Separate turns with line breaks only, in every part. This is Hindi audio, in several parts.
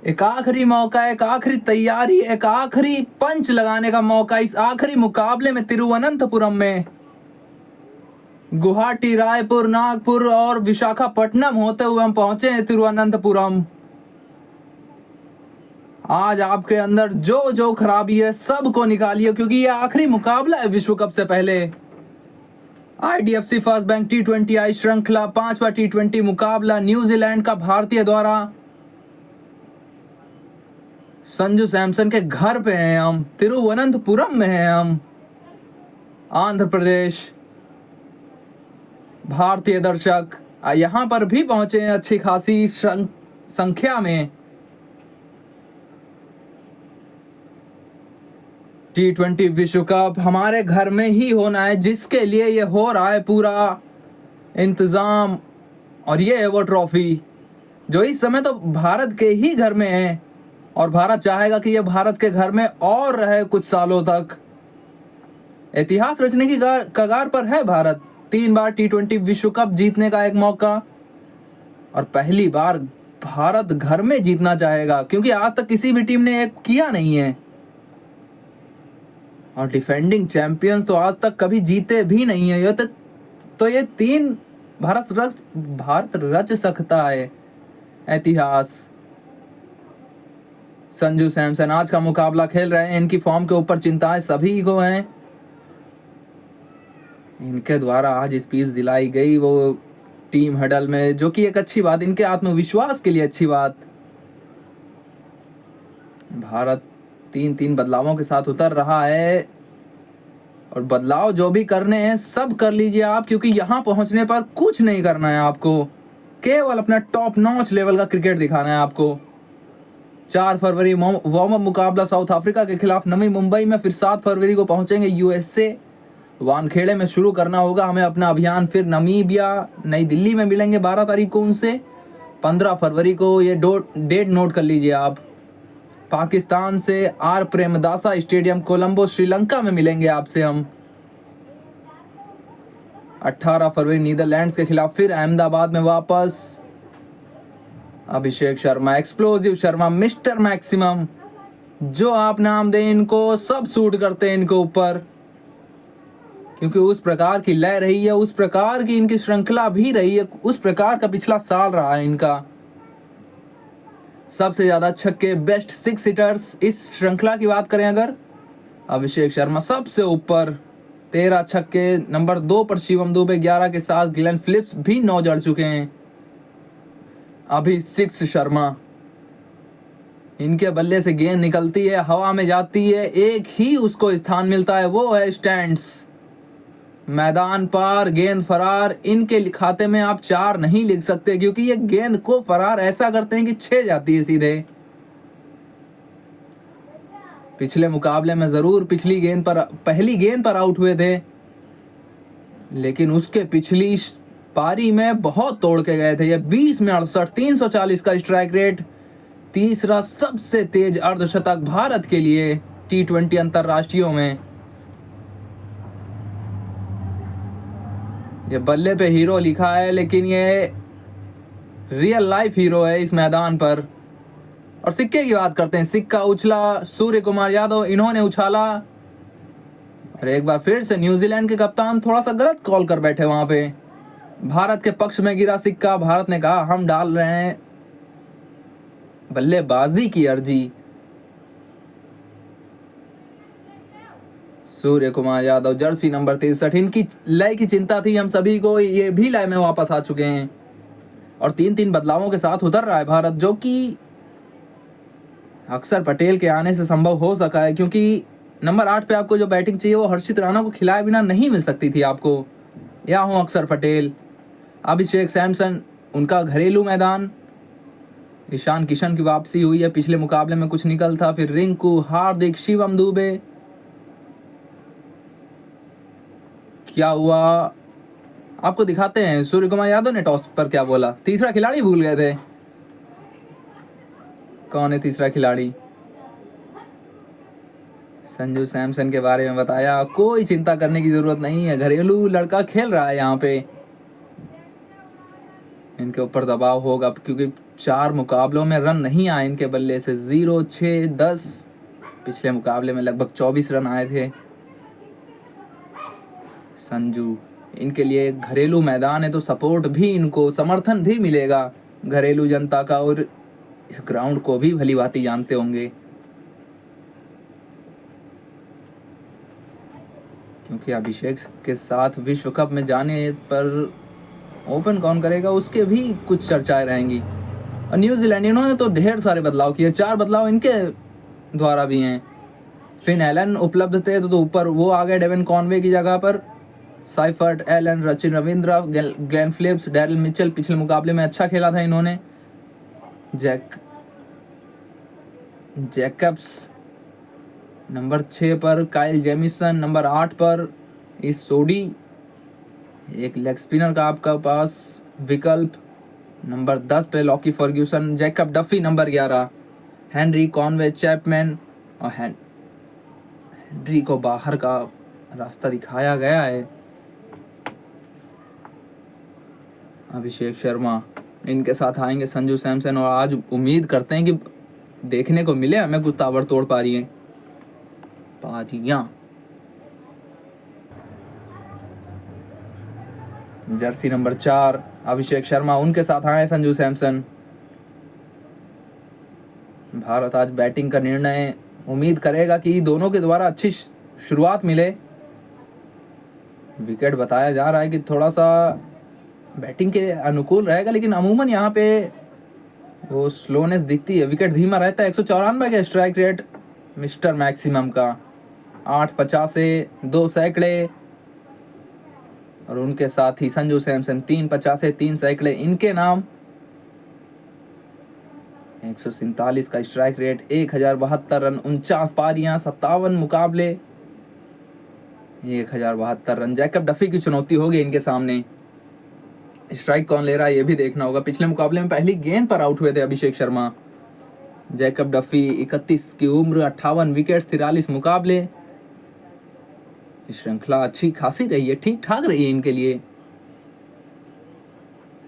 एक आखिरी मौका, एक आखिरी तैयारी, एक आखिरी पंच लगाने का मौका इस आखिरी मुकाबले में तिरुवनंतपुरम में। गुवाहाटी, रायपुर, नागपुर और विशाखापट्टनम होते हुए हम पहुंचे हैं तिरुवनंतपुरम। आज आपके अंदर जो जो खराबी है सबको निकालिए, क्योंकि ये आखिरी मुकाबला है विश्व कप से पहले। IDFC फर्स्ट बैंक T20I श्रृंखला 5वां T20 मुकाबला न्यूजीलैंड का भारतीय द्वारा। संजू सैमसन के घर पे हैं हम, तिरुवनंतपुरम में हैं हम, आंध्र प्रदेश। भारतीय दर्शक यहां पर भी पहुंचे हैं अच्छी खासी संख्या में। T20 विश्व कप हमारे घर में ही होना है, जिसके लिए ये हो रहा है पूरा इंतजाम। और ये है वो ट्रॉफी जो इस समय तो भारत के ही घर में है, और भारत चाहेगा कि ये भारत के घर में और रहे कुछ सालों तक। इतिहास रचने की कगार पर है भारत। 3 बार T20 विश्व कप जीतने का एक मौका, और पहली बार भारत घर में जीतना चाहेगा, क्योंकि आज तक किसी भी टीम ने ये किया नहीं है। और डिफेंडिंग चैंपियंस तो आज तक कभी जीते भी नहीं है। ये तो ये 3 भारत रच सकता है इतिहास। संजू सैमसन आज का मुकाबला खेल रहे हैं। इनकी फॉर्म के ऊपर चिंताएं सभी को हैं। इनके द्वारा आज स्पीच दिलाई गई वो टीम हडल में, जो कि एक अच्छी बात, इनके आत्मविश्वास के लिए अच्छी बात। भारत 3-3 बदलावों के साथ उतर रहा है, और बदलाव जो भी करने हैं सब कर लीजिए आप, क्योंकि यहां पहुंचने पर कुछ नहीं करना है आपको, केवल अपना टॉप नॉच लेवल का क्रिकेट दिखाना है आपको। 4 फरवरी वार्म अप मुकाबला साउथ अफ्रीका के खिलाफ नवी मुंबई में, फिर 7 फरवरी को पहुंचेंगे USA वानखेड़े में। शुरू करना होगा हमें अपना अभियान। फिर नमीबिया, नई दिल्ली में मिलेंगे 12 तारीख को उनसे। 15 फरवरी को ये डेट नोट कर लीजिए आप। पाकिस्तान से आर प्रेमदासा स्टेडियम कोलंबो श्रीलंका में मिलेंगे आपसे हम। 18 फरवरी नीदरलैंड्स के खिलाफ फिर अहमदाबाद में वापस। Abhishek Sharma, explosive Sharma, mister maximum, जो आप नाम दें इनको, सब सूट करते हैं इनके ऊपर, क्योंकि उस प्रकार की लय रही है, उस प्रकार की इनकी श्रृंखला भी रही है, उस प्रकार का पिछला साल रहा है इनका। सबसे ज्यादा छक्के, बेस्ट 6 हिटर्स इस श्रृंखला की बात करें अगर, अभिषेक शर्मा सबसे ऊपर 13 छक्के। नंबर 2 पर शिवम दुबे 11 के साथ। ग्लेन फिलिप्स भी 9 जड़ चुके हैं। अभी 6 शर्मा, इनके बल्ले से गेंद निकलती है, हवा में जाती है, एक ही उसको स्थान मिलता है, वो है स्टैंड्स। मैदान पर गेंद फरार, इनके खाते में आप 4 नहीं लिख सकते, क्योंकि ये गेंद को फरार ऐसा करते हैं कि 6 जाती है सीधे। पिछले मुकाबले में जरूर पहली गेंद पर आउट हुए थे, लेकिन उसके पिछली पारी में बहुत तोड़ के गए थे। ये 20 में 68, 340 का स्ट्राइक रेट, तीसरा सबसे तेज अर्धशतक भारत के लिए T20 अंतरराष्ट्रीयों में। ये बल्ले पे हीरो लिखा है, लेकिन ये रियल लाइफ हीरो है इस मैदान पर। और सिक्के की बात करते हैं, सिक्का उछला, सूर्य कुमार यादव इन्होंने उछाला, और एक बार फिर से न्यूजीलैंड के कप्तान थोड़ा सा गलत कॉल कर बैठे वहां पे। भारत के पक्ष में गिरा सिक्का। भारत ने कहा हम डाल रहे हैं बल्लेबाजी की अर्जी। सूर्य कुमार यादव, जर्सी नंबर 63, इनकी लय की चिंता थी हम सभी को, ये भी लय में वापस आ चुके हैं। और 3-3 बदलावों के साथ उतर रहा है भारत, जो कि अक्षर पटेल के आने से संभव हो सका है, क्योंकि नंबर 8 पे आपको जो बैटिंग चाहिए वो हर्षित राणा को खिलाए बिना नहीं मिल सकती थी आपको। या हो अक्षर पटेल, अभिषेक सैमसन, उनका घरेलू मैदान। ईशान किशन की वापसी हुई है, पिछले मुकाबले में कुछ निकल था। फिर रिंकू, हार्दिक, शिवम दुबे। क्या हुआ आपको दिखाते हैं। सूर्य कुमार यादव ने टॉस पर क्या बोला, तीसरा खिलाड़ी भूल गए थे। कौन है तीसरा खिलाड़ी? संजू सैमसन के बारे में बताया, कोई चिंता करने की जरूरत नहीं है, घरेलू लड़का खेल रहा है यहाँ पे। इनके ऊपर दबाव होगा, क्योंकि 4 मुकाबलों में रन नहीं आए इनके बल्ले से, 0, 6, 10। पिछले मुकाबले में लगभग 24 रन आए थे। संजू, इनके लिए घरेलू मैदान है तो सपोर्ट भी, इनको समर्थन भी मिलेगा घरेलू जनता का, और इस ग्राउंड को भी भली भांति जानते होंगे, क्योंकि अभिषेक के साथ विश्व कप में जाने पर ओपन कौन करेगा उसके भी कुछ चर्चाएं रहेंगी। और न्यूजीलैंड, इन्होंने तो ढेर सारे बदलाव किए, 4 बदलाव इनके द्वारा भी हैं। फिन एलन उपलब्ध थे तो ऊपर वो आ गए डेविन कॉनवे की जगह पर। Seifert, Allen, Sachin Ravindra, Glenn Phillips, Daryl Mitchell, पिछले मुकाबले में अच्छा खेला था इन्होंने। जैकब्स नंबर 6 पर, काइल जेमिसन नंबर 8 पर, इस सोडी, एक लेग स्पिनर का आपका पास विकल्प नंबर 10 पे Lockie Ferguson, Jacob Duffy number 11, Henry, Conway, Chapman, और हेनरी को बाहर का रास्ता दिखाया गया है। अभिषेक शर्मा, इनके साथ आएंगे संजू सैमसन, और आज उम्मीद करते हैं कि देखने को मिले हमें कुछ ताबड़तोड़ पारियां। जर्सी नंबर 4 अभिषेक शर्मा, उनके साथ आए संजू सैमसन। भारत आज बैटिंग का निर्णय उम्मीद करेगा कि दोनों के द्वारा अच्छी शुरुआत मिले। विकेट बताया जा रहा है कि थोड़ा सा बैटिंग के अनुकूल रहेगा, लेकिन अमूमन यहाँ पे वो स्लोनेस दिखती है, विकेट धीमा रहता है। 194 का स्ट्राइक रेट मिस्टर मैक्सिमम का, 850 से 2 सैकड़े, और उनके साथ ही संजू सैमसन 350 से 3 सैकड़े इनके नाम। 147 का स्ट्राइक रेट, 1072 रन, 49 पारियां, 57 मुकाबले, 1072 रन। जैकब डफी की चुनौती होगी इनके सामने। स्ट्राइक कौन ले रहा है ये भी देखना होगा। पिछले मुकाबले में पहली गेंद पर आउट हुए थे अभिषेक शर्मा। जैकब डफी, 31 की उम्र, 58 विकेट, 43 मुकाबले। श्रृंखला अच्छी खासी रही है, ठीक ठाक रही है इनके लिए।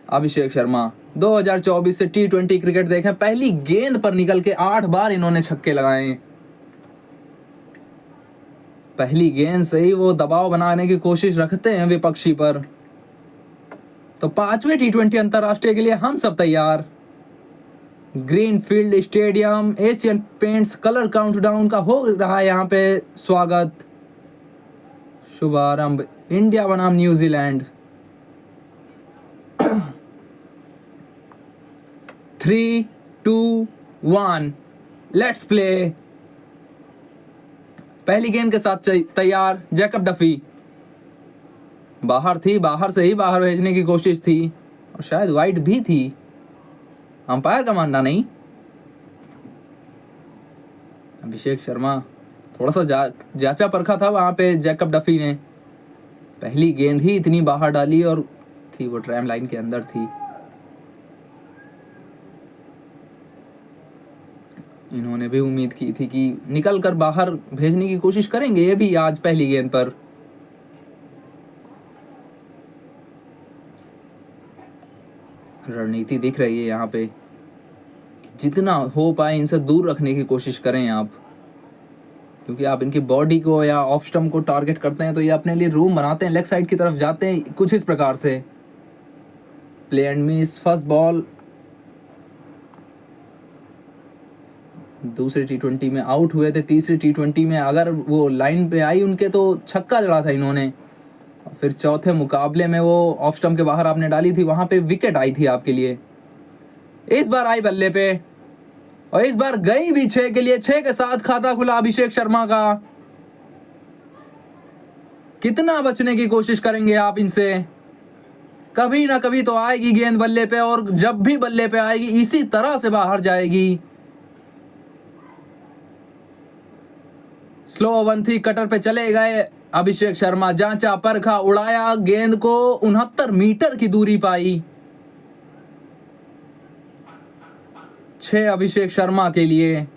अभिषेक शर्मा 2024 से T20 क्रिकेट देखें, पहली गेंद पर निकल के 8 बार इन्होंने छक्के लगाए। पहली गेंद से ही वो दबाव बनाने की कोशिश रखते हैं विपक्षी पर। तो 5वें T20 अंतरराष्ट्रीय के लिए हम सब तैयार। Greenfield stadium, Asian paints colour countdown का हो रहा है यहाँ पे स्वागत। शुभारंभ इंडिया बनाम न्यूजीलैंड। 3, 2, 1 let's play. पहली गेंद के साथ तैयार जैकब डफी। बाहर थी, बाहर से ही बाहर भेजने की कोशिश थी, और शायद वाइड भी थी, अंपायर का मानना नहीं। अभिषेक शर्मा थोड़ा सा जांचा परखा था वहां पे जैकब डफी ने। पहली गेंद ही इतनी बाहर डाली और थी वो ट्रैम लाइन के अंदर थी। इन्होंने भी उम्मीद की थी कि निकल कर बाहर भेजने की कोशिश करेंगे ये भी आज पहली गेंद पर। रणनीति दिख रही है यहाँ पे, जितना हो पाए इनसे दूर रखने की कोशिश करें आप, क्योंकि आप इनकी बॉडी को या ऑफ स्टंप को टारगेट करते हैं तो ये अपने लिए रूम बनाते हैं, लेग साइड की तरफ जाते हैं कुछ इस प्रकार से। Play and miss, first ball. दूसरे T20 में आउट हुए थे, तीसरे T20 में अगर वो लाइन पे आई उनके तो छक्का जड़ा था इन्होंने। फिर चौथे मुकाबले में वो ऑफ स्टंप के बाहर आपने डाली थी, वहां पे विकेट आई थी आपके लिए। इस बार आई बल्ले पे, और इस बार गई भी 6 के लिए। 6 के साथ खाता खुला अभिषेक शर्मा का। कितना बचने की कोशिश करेंगे आप इनसे? कभी ना कभी तो आएगी गेंद बल्ले पे, और जब भी बल्ले पे आएगी इसी तरह से बाहर जाएगी। स्लो वन थी, कटर पे चले गए अभिषेक शर्मा। जांचा परखा, उड़ाया गेंद को, 69 मीटर की दूरी पाई। 6 अभिषेक शर्मा के लिए।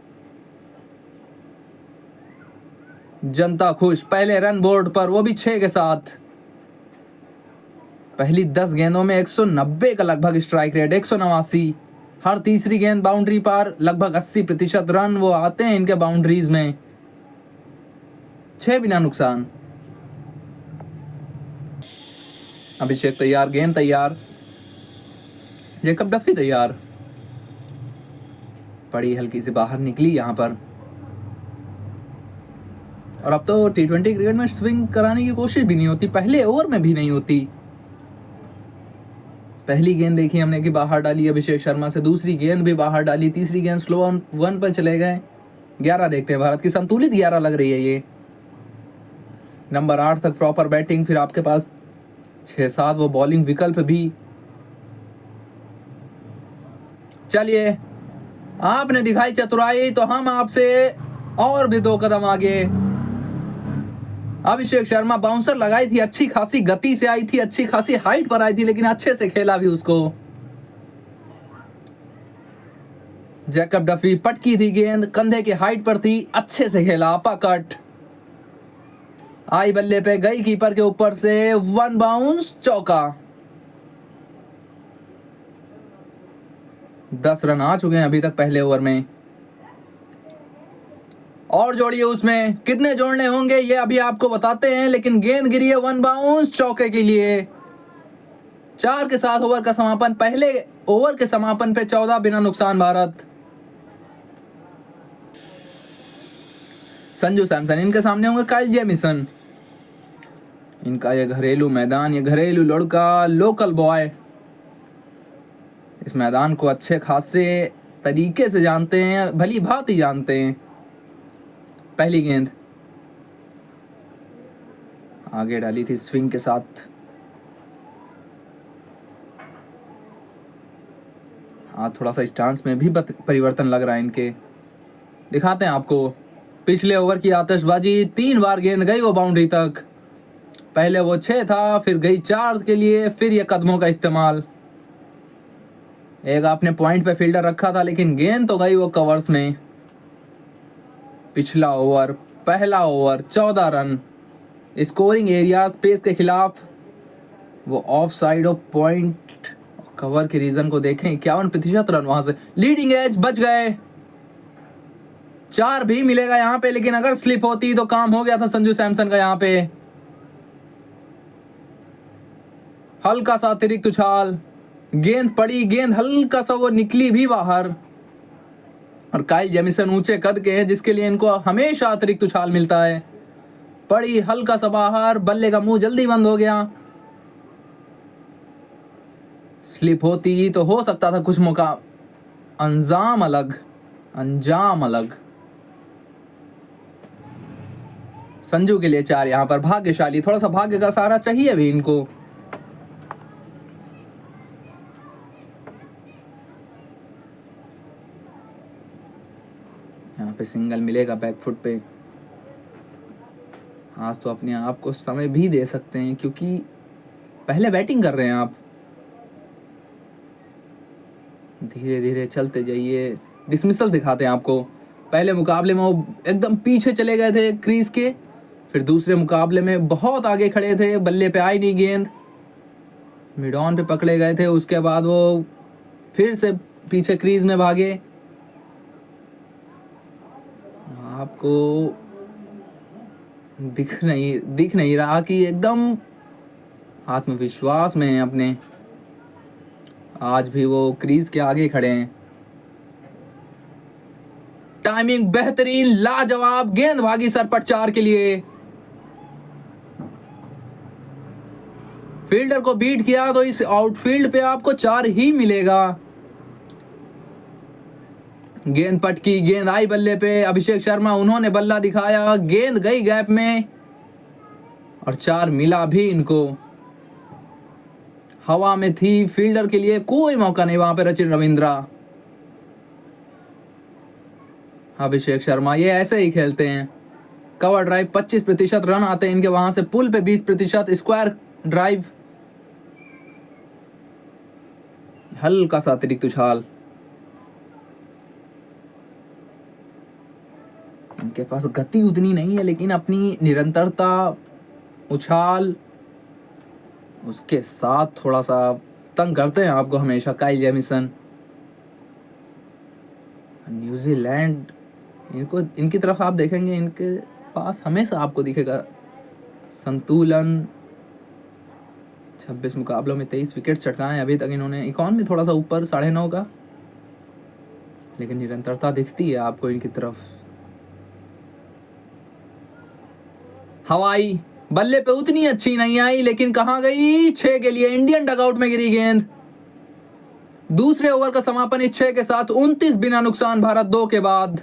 जनता खुश, पहले रन बोर्ड पर, वो भी 6 के साथ। पहली 10 गेंदों में 190 का लगभग स्ट्राइक रेट, 189। हर तीसरी गेंद बाउंड्री पर, लगभग 80% रन वो आते हैं इनके बाउंड्रीज में। 6 बिना नुकसान। अभिषेक तैयार, गेंद तैयार, जेकब डफी तैयार, पड़ी हल्की से बाहर निकली यहां पर। और अब तो T20 क्रिकेट में स्विंग कराने की कोशिश भी नहीं होती, पहले ओवर में भी नहीं होती। पहली गेंद देखी हमने कि बाहर डाली अभिषेक शर्मा से, दूसरी गेंद भी बाहर डाली, तीसरी गेंद स्लो ऑन 1 पर चले गए। 11 देखते हैं भारत की, संतुलित 11 लग रही है ये। नंबर 8 तक प्रॉपर बैटिंग, फिर आपके पास 6-7 वो बॉलिंग विकल्प भी। चलिए, आपने दिखाई चतुराई तो हम आपसे और भी 2 कदम आगे। अभिषेक शर्मा बाउंसर लगाई थी, अच्छी खासी गति से आई थी, अच्छी खासी हाइट पर आई थी, लेकिन अच्छे से खेला भी उसको। जैकब डफी पटकी थी गेंद, कंधे की हाइट पर थी, अच्छे से खेला, अपाकट आई बल्ले पे, गई कीपर के ऊपर से, 1 बाउंस, चौका। 10 रन आ चुके हैं अभी तक पहले ओवर में। और जोड़िए उसमें, कितने जोड़ने होंगे ये अभी आपको बताते हैं, लेकिन गेंद गिरी है 1 बाउंस, चौके के लिए। 4 के साथ ओवर का समापन। पहले ओवर के समापन पे 14 बिना नुकसान भारत। संजू सैमसन, इनके सामने होंगे काइल जेमिसन। इनका ये घरेलू मैदान, ये घरेलू लड़का, लोकल बॉय, इस मैदान को अच्छे खासे तरीके से जानते हैं, भली भांति जानते हैं। पहली गेंद आगे डाली थी स्विंग के साथ। हाँ, थोड़ा सा स्टांस में भी परिवर्तन लग रहा है इनके, दिखाते हैं आपको। पिछले ओवर की आतिशबाजी, 3 बार गेंद गई वो बाउंड्री तक। पहले वो 6 था, फिर गई 4 के लिए, फिर ये कदमों का इस्तेमाल। एक आपने पॉइंट पे फील्डर रखा था, लेकिन गेंद तो गई वो कवर्स में। पिछला ओवर, पहला over, 14 run. Scoring area space के खिलाफ वो of side of point cover के रीजन को देखें, 51% रन वहां से। लीडिंग एज बच गए, 4 भी मिलेगा यहां पे, लेकिन अगर स्लिप होती तो काम हो गया था संजू सैमसन का। यहां पे हल्का सा अतिरिक्त उछाल, गेंद पड़ी, गेंद हल्का सा वो निकली भी बाहर। और काइल जेमिसन ऊंचे कद के हैं, जिसके लिए इनको हमेशा अतिरिक्त उछाल मिलता है। पड़ी हल्का सा बाहर, बल्ले का मुंह जल्दी बंद हो गया। स्लिप होती तो हो सकता था कुछ मौका, अंजाम अलग, अंजाम अलग। संजू के लिए 4 यहां पर, भाग्यशाली, थोड़ा सा भाग्य का सहारा चाहिए भी इनको। यहाँ पे सिंगल मिलेगा बैकफुट पे। आज तो अपने आप को समय भी दे सकते हैं, क्योंकि पहले बैटिंग कर रहे हैं आप। धीरे धीरे चलते जाइए। डिसमिसल दिखाते हैं आपको। पहले मुकाबले में वो एकदम पीछे चले गए थे क्रीज के, फिर दूसरे मुकाबले में बहुत आगे खड़े थे, बल्ले पे आई नहीं गेंद, मिड ऑन पे पकड़े गए थे, उसके बाद वो फिर से पीछे क्रीज में भागे। आपको दिख नहीं रहा कि एकदम आत्मविश्वास में है अपने। आज भी वो क्रीज के आगे खड़े हैं। टाइमिंग बेहतरीन, लाजवाब, गेंद भागी सरपट 4 के लिए। फील्डर को बीट किया तो इस आउटफील्ड पे आपको 4 ही मिलेगा। गेंद पटकी, गेंद आई बल्ले पे, अभिषेक शर्मा उन्होंने बल्ला दिखाया, गेंद गई गैप में और 4 मिला भी इनको। हवा में थी, फील्डर के लिए कोई मौका नहीं वहां पे। रचिन रविंद्रा, अभिषेक शर्मा ये ऐसे ही खेलते हैं। कवर ड्राइव 25% रन आते हैं इनके वहां से, पुल पे 20%, स्क्वायर ड्राइव हल्का सा अतिरिक्त उछाल। इनके पास गति उतनी नहीं है, लेकिन अपनी निरंतरता, उछाल, उसके साथ थोड़ा सा तंग करते हैं आपको हमेशा काइल जेमिसन। न्यूजीलैंड, इनको इनकी तरफ आप देखेंगे, इनके पास हमेशा आपको दिखेगा संतुलन। 26 मुकाबलों में 23 विकेट चटकाए अभी तक इन्होंने। इकॉनमी थोड़ा सा ऊपर 9.5 का, लेकिन निरंतरता दिखती है आपको इनकी तरफ। हवाई बल्ले पे उतनी अच्छी नहीं आई, लेकिन कहां गई, 6 के लिए इंडियन डगआउट में गिरी गेंद। दूसरे ओवर का समापन इस 6 के साथ 29 बिना नुकसान भारत 2 के बाद।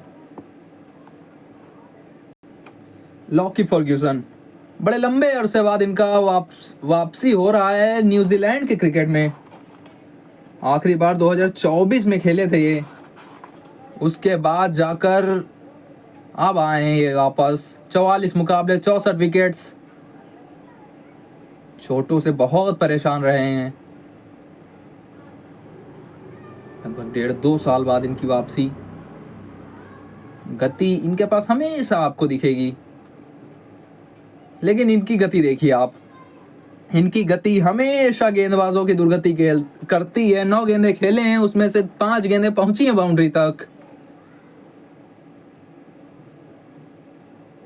लॉकी फर्ग्यूसन, बड़े लंबे अरसे बाद इनका वापसी हो रहा है न्यूजीलैंड के क्रिकेट में। आखिरी बार 2024 में खेले थे ये, उसके बाद जाकर अब आए हैं ये वापस। 44 मुकाबले 64 विकेट्स। छोटू से बहुत परेशान रहे हैं। लगभग 1.5-2 साल बाद इनकी वापसी। गति इनके पास हमेशा आपको दिखेगी, लेकिन इनकी गति देखिए आप, इनकी गति हमेशा गेंदबाजों की दुर्गति करती है। 9 गेंदे खेले हैं, उसमें से 5 गेंदे पहुंची हैं बाउंड्री तक।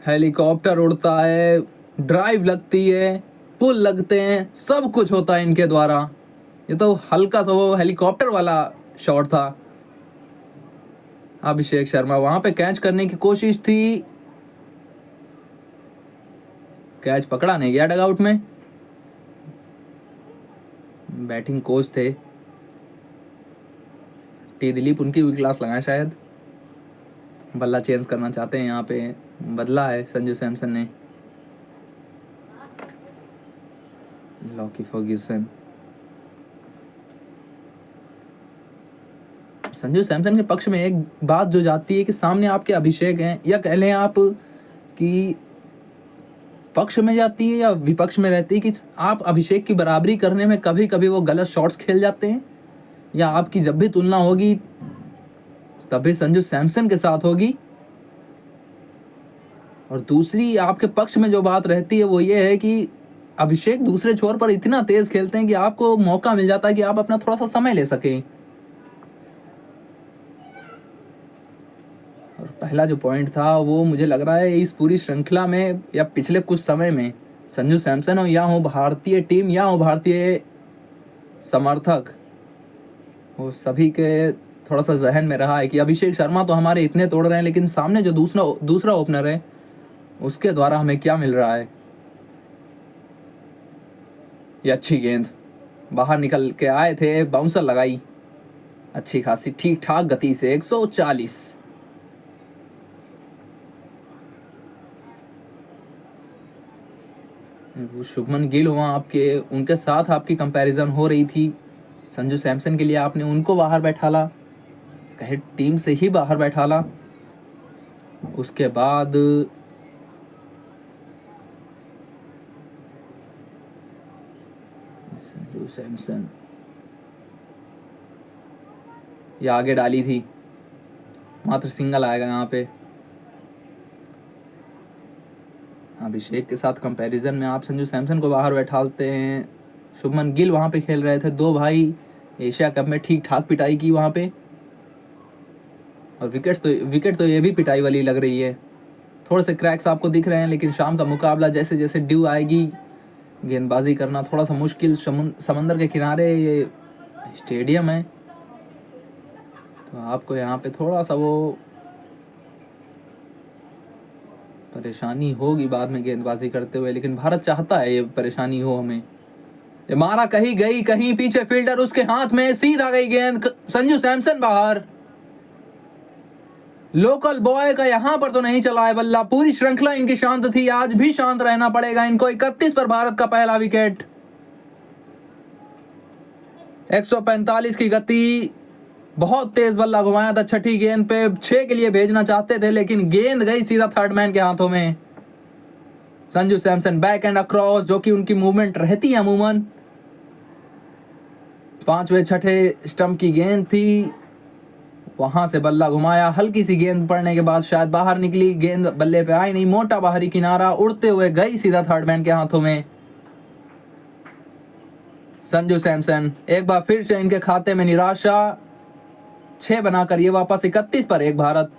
हेलीकॉप्टर उड़ता है, ड्राइव लगती है, पुल लगते हैं, सब कुछ होता है इनके द्वारा। ये तो हल्का सा वो हेलीकॉप्टर वाला शॉट था। अभिषेक शर्मा, वहां पे कैच करने की कोशिश थी, कैच पकड़ा नहीं गया डगआउट में। बैटिंग कोच थे टी दिलीप, उनकी भी क्लास लगाए शायद। बल्ला चेंज करना चाहते हैं, यहाँ पे बदला है संजू सैमसन ने। लॉकी फर्ग्यूसन, संजू सैमसन के पक्ष में एक बात जो जाती है कि सामने आपके अभिषेक हैं, या कह लें आप कि पक्ष में जाती है या विपक्ष में रहती है, कि आप अभिषेक की बराबरी करने में कभी कभी वो गलत शॉट्स खेल जाते हैं, या आपकी जब भी तुलना होगी तभी संजू सैमसन के साथ होगी। और दूसरी आपके पक्ष में जो बात रहती है वो ये है कि अभिषेक दूसरे छोर पर इतना तेज खेलते हैं कि आपको मौका मिल जाता है कि आप अपना थोड़ा सा समय ले सकें। और पहला जो पॉइंट था वो मुझे लग रहा है इस पूरी श्रृंखला में या पिछले कुछ समय में संजू सैमसन हो या हो भारतीय टीम या हो भारतीय समर्थक, वो सभी के थोड़ा सा जहन में रहा है कि अभिषेक शर्मा तो हमारे इतने तोड़ रहे हैं, लेकिन सामने जो दूसरा ओपनर है उसके द्वारा हमें क्या मिल रहा है। ये अच्छी गेंद बाहर निकल के आए थे, बाउंसर लगाई अच्छी खासी ठीक ठाक गति से 140। वो शुभमन गिल हुआ आपके, उनके साथ आपकी कंपैरिजन हो रही थी। संजू सैमसन के लिए आपने उनको बाहर बैठाला, कहे टीम से ही बाहर बैठाला। उसके बाद संजू सैमसन ये आगे डाली थी, मात्र सिंगल आएगा यहाँ पे। अभिषेक के साथ कंपैरिजन में आप संजू सैमसन को बाहर बैठाते हैं। शुभमन गिल वहाँ पे खेल रहे थे, दो भाई एशिया कप में ठीक ठाक पिटाई की वहाँ पे, और विकेट तो ये भी पिटाई वाली लग रही है। थोड़े से क्रैक्स आपको दिख रहे हैं, लेकिन शाम का मुकाबला जैसे जैसे ड्यू आएगी, गेंदबाजी करना थोड़ा सा मुश्किल। समंदर के किनारे ये स्टेडियम है, तो आपको यहाँ पे थोड़ा सा वो परेशानी होगी बाद में गेंदबाजी करते हुए, लेकिन भारत चाहता है ये परेशानी हो हमें। ये मारा कहीं गई, कहीं पीछे फील्डर उसके हाथ में, सीधा गई गेंद, संजू सैमसन बाहर। लोकल बॉय का यहां पर तो नहीं चला है बल्ला। पूरी श्रृंखला इनकी शांत थी, आज भी शांत रहना पड़ेगा इनको। 31 पर भारत का पहला विकेट। 145 की गति, बहुत तेज बल्ला घुमाया था छठी गेंद पे। 6 के लिए भेजना चाहते थे, लेकिन गेंद गई सीधा थर्ड मैन के हाथों में। Sanju Samson back and across, जो कि उनकी मूवमेंट रहती है अमूमन। 5वें छठे स्टंप की गेंद थी, वहां से बल्ला घुमाया, हल्की सी गेंद पड़ने के बाद शायद बाहर निकली, गेंद बल्ले पे आई नहीं, मोटा बाहरी किनारा उड़ते हुए गई सीधा थर्ड मैन के हाथों में। संजू सैमसन एक बार फिर से इनके खाते में निराशा। 6 बनाकर ये वापस 31 पर एक भारत।